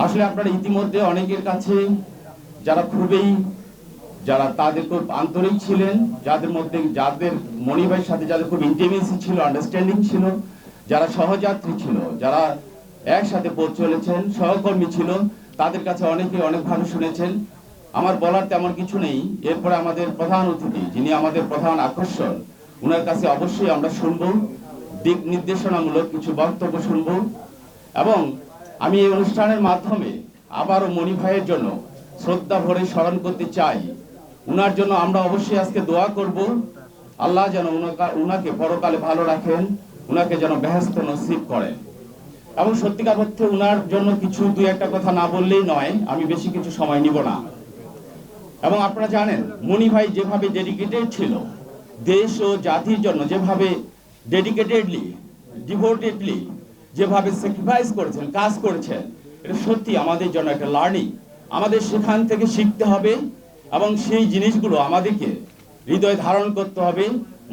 আসলে আপনারা ইতিমধ্যে অনেকের কাছে যারা তাদের খুব আন্তরিক ছিলেন, যাদের মনি ভাইয়ের সাথে যাদের খুব ইন্টিমেসি ছিল, আন্ডারস্ট্যান্ডিং ছিল, যারা সহযাত্রী ছিল, যারা একসাথে পথ চলেছেন, সহকর্মী ছিল, তাদের কাছে অনেকে অনেক ভালো শুনেছেন। আমার বলার তেমন কিছু নেই। এরপরে আমাদের প্রধান অতিথি, যিনি আমাদের প্রধান আকর্ষণ, ওনার কাছে অবশ্যই আমরা শুনবো, দিক নির্দেশনামূলক কিছু বক্তব্য শুনবো। এবং আমি এই অনুষ্ঠানের মাধ্যমে আবারও মনি ভাইয়ের জন্য শ্রদ্ধা ভরে স্মরণ করতে চাই। উনার জন্য আমরা অবশ্যই আজকে দোয়া করব, আল্লাহ যেন উনাকে পরকালে ভালো রাখেন, উনাকে যেন বেহেশত নসিব করেন। এবং সত্যিকার অর্থে উনার জন্য কিছু দুই একটা কথা না বললেই নয়, আমি বেশি কিছু সময় নিব না। এবং আপনারা জানেন মনি ভাই যেভাবে ডেডিকেটেড ছিল, দেশ ও জাতির জন্য যেভাবে ডেডিকেটেডলি, ডিভোটেডলি যেভাবে স্যাক্রিফাইস করেছেন, কাজ করেছেন, এটা সত্যি আমাদের জন্য একটা লার্নিং। আমাদের সেখান থেকে শিখতে হবে এবং সেই জিনিসগুলো আমাদেরকে হৃদয়ে ধারণ করতে হবে,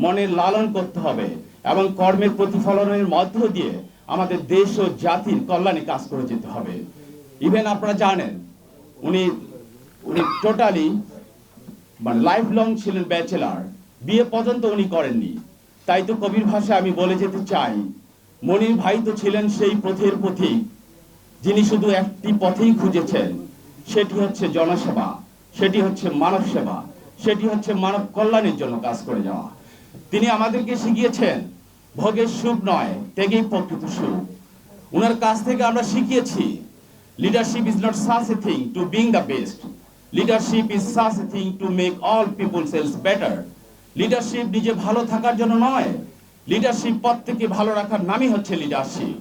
মনে লালন করতে হবে এবং কর্মের প্রতিফলনের মধ্য দিয়ে আমাদের দেশ ও জাতির কল্যাণে কাজ করে যেতে হবে। ইভেন আপনারা জানেন উনি টোটালি লাইফ লং ছিলেন ব্যাচেলার, বিয়ে পর্যন্ত উনি করেননি। তাই তো কবির ভাষায় আমি বলে যেতে চাই, মনির ভাই তো ছিলেন সেই পথের পথিক, যিনি শুধু একটি পথেই খুঁজেছেন, সেটি হচ্ছে জনসেবা, সেটি হচ্ছে মানব সেবা, সেটি হচ্ছে মানব কল্যাণের জন্য কাজ করে যাওয়া। তিনি আমাদেরকে শিখিয়েছেন ভোগের সুখ নয়, ত্যাগেই প্রকৃত সুখ। উনার কাছ থেকে আমরা শিখিয়েছি leadership is not such a thing to being the best, leadership is such a thing to make all people sells better. Leadership নিজে ভালো থাকার জন্য নয়, লিডারশিপ প্রত্যেককে ভালো রাখার নামই হচ্ছে লিডারশিপ।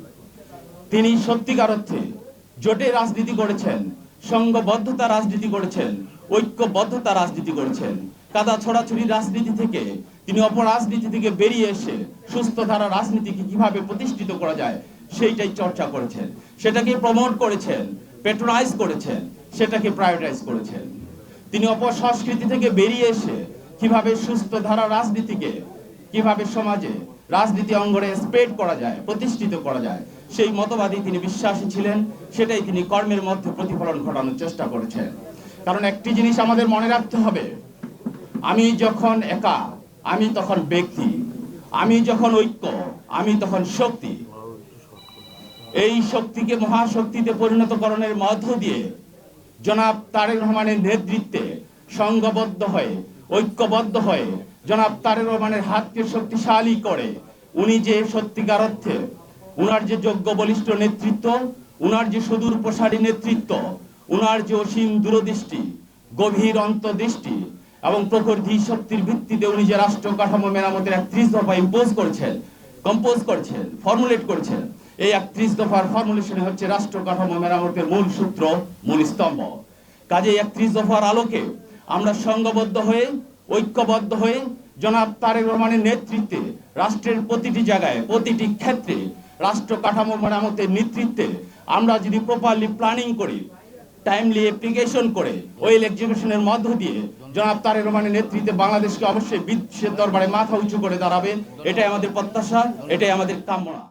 তিনি সত্যিকার অর্থে জোটে রাজনীতি করেছেন, সংঘবদ্ধতা রাজনীতি করেছেন, ঐক্যবদ্ধতা রাজনীতি করেছেন। কাদা ছড়াছড়ি রাজনীতি থেকে তিনি অপরাজনীতি থেকে বেরিয়ে এসে সুস্থ ধারা রাজনীতিকে কিভাবে প্রতিষ্ঠিত করা যায় সেইটাই চর্চা করেছেন, সেটাকে প্রমোট করেছেন, প্যাট্রোনাইজ করেছেন, সেটাকে প্রায়োরিটাইজ করেছেন। তিনি অপসংস্কৃতি থেকে বেরিয়ে এসে কিভাবে সুস্থ ধারা রাজনীতিকে, কিভাবে সমাজে রাজনীতি অঙ্গনে স্প্রেড করা যায়, প্রতিষ্ঠিত করা যায়, সেই মতবাদী তিনি বিশ্বাসী ছিলেন। সেটাই তিনি কর্মের মধ্যে প্রতিফলন ঘটানোর চেষ্টা করেছেন। কারণ একটি জিনিস আমাদের মনে রাখতে হবে, আমি যখন একা, আমি তখন ব্যক্তি, আমি যখন ঐক্য, আমি তখন শক্তি। এই শক্তিকে মহাশক্তিতে পরিণতকরণের মধ্য দিয়ে জনাব তারেক রহমানের নেতৃত্বে সংঘবদ্ধ হয়ে, ঐক্যবদ্ধ হয়ে জনাব তারেক রহমানের হাতকে শক্তিশালী করে উনি যে সত্যিকার অর্থে উনার যে যোগ্য বলিষ্ঠ নেতৃত্ব, উনার যে সুদূর প্রসারী নেতৃত্ব, উনার যে অসীম দূরদৃষ্টি, গভীর অন্তর্দৃষ্টি এবং প্রখর ধী শক্তির ভিত্তিতে উনি যে রাষ্ট্র কাঠামো মেরামতের 31 দফা কম্পোজ করেছেন, ফর্মুলেট করেছেন। এই 31 দফার ফর্মুলেশন হচ্ছে রাষ্ট্র কাঠামো মেরামতের মূল সূত্র, মূল স্তম্ভ। কাজে 31 দফার আলোকে আমরা সংঘবদ্ধ হয়ে, ঐক্যবদ্ধ হয়ে জনাব তারেক রহমানের নেতৃত্বে রাষ্ট্রের প্রতিটি জায়গায়, প্রতিটি ক্ষেত্রে রাষ্ট্র কাঠামো মেরামতের নেতৃত্বে আমরা যদি প্রপারলি প্ল্যানিং করি, টাইমলি অ্যাপ্লিকেশন করে, ওয়েল এক্সিকিউশনের মধ্য দিয়ে জনাব তারেক রহমানের নেতৃত্বে বাংলাদেশকে অবশ্যই বিশ্বের দরবারে মাথা উঁচু করে দাঁড়াবে। এটাই আমাদের প্রত্যাশা, এটাই আমাদের কামনা।